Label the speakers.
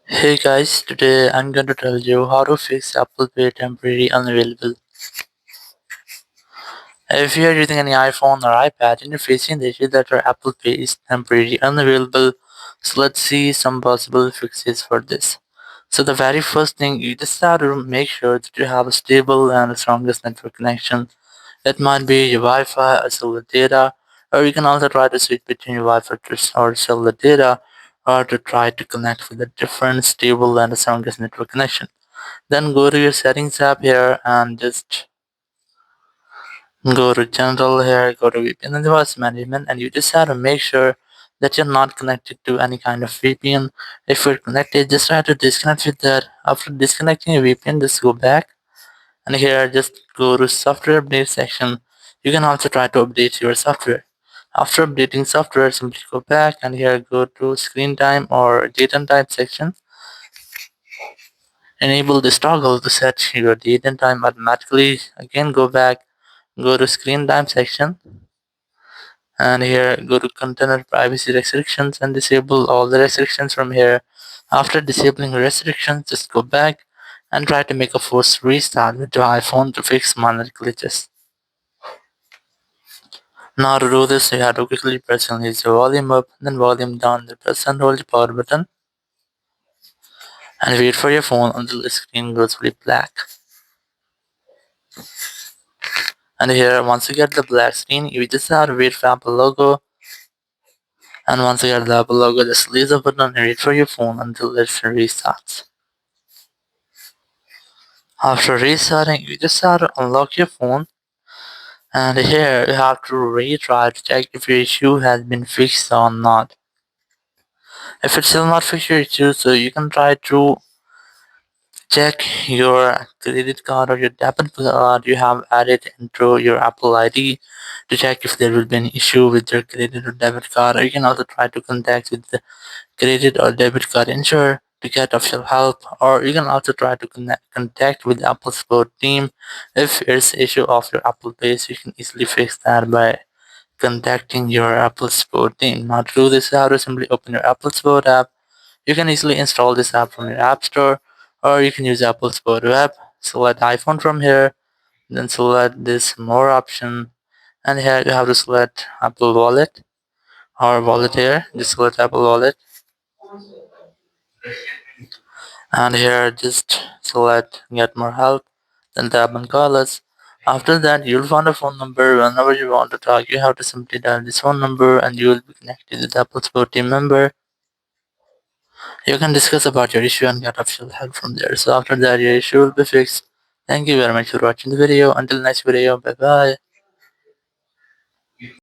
Speaker 1: Hey guys, today I'm going to tell you how to fix Apple Pay temporary unavailable. If you are using any iPhone or iPad and you're facing the issue that your Apple Pay is temporarily unavailable, so let's see some possible fixes for this. So the very first thing, you just have to make sure that you have a stable and the strongest network connection. It might be your Wi-Fi or cellular data, or you can also try to switch between your Wi-Fi or cellular data, or to try to connect with a different stable and the strongest network connection. Then go to your settings app here and just go to general here, go to VPN and device management, and you just have to make sure that you're not connected to any kind of VPN. If you're connected, just try to disconnect with that. After disconnecting your VPN, just go back and here just go to software update section. You can also try to update your software. After updating software, simply go back and here go to screen time or date and time section. Enable this toggle to set your date and time automatically. Again, go back, go to screen time section, and here go to container privacy restrictions and disable all the restrictions from here. After disabling restrictions, just go back and try to make a forced restart with your iPhone to fix minor glitches. Now to do this, you have to quickly press and raise your volume up, then volume down, then press and hold the power button, and wait for your phone until the screen goes fully black. And here, once you get the black screen, you just have to wait for Apple logo. And once you get the Apple logo, just release the button and wait for your phone until it restarts. After restarting, you just have to unlock your phone. And here, you have to retry to check if your issue has been fixed or not. If it's still not fixed your issue, so you can try to check your credit card or your debit card you have added into your Apple ID to check if there will be an issue with your credit or debit card. Or you can also try to contact with the credit or debit card insurer to get official help. Or you can also try to contact with the Apple support team if there's issue of your Apple Pay. So you can easily fix that by contacting your Apple support team. Now to do this, you have to simply open your Apple support app. You can easily install this app from your app store, or you can use Apple's photo app. Select iPhone from here, then select this more option, and here you have to select Apple Wallet or wallet here. Just select Apple Wallet, and here just select Get More Help, then tap on Call Us. After that, you'll find a phone number. Whenever you want to talk, you have to simply dial this phone number, and you will be connected with Apple support team member. You can discuss about your issue and get official help from there. So after that, your issue will be fixed. Thank you very much for watching the video. Until next video, bye bye.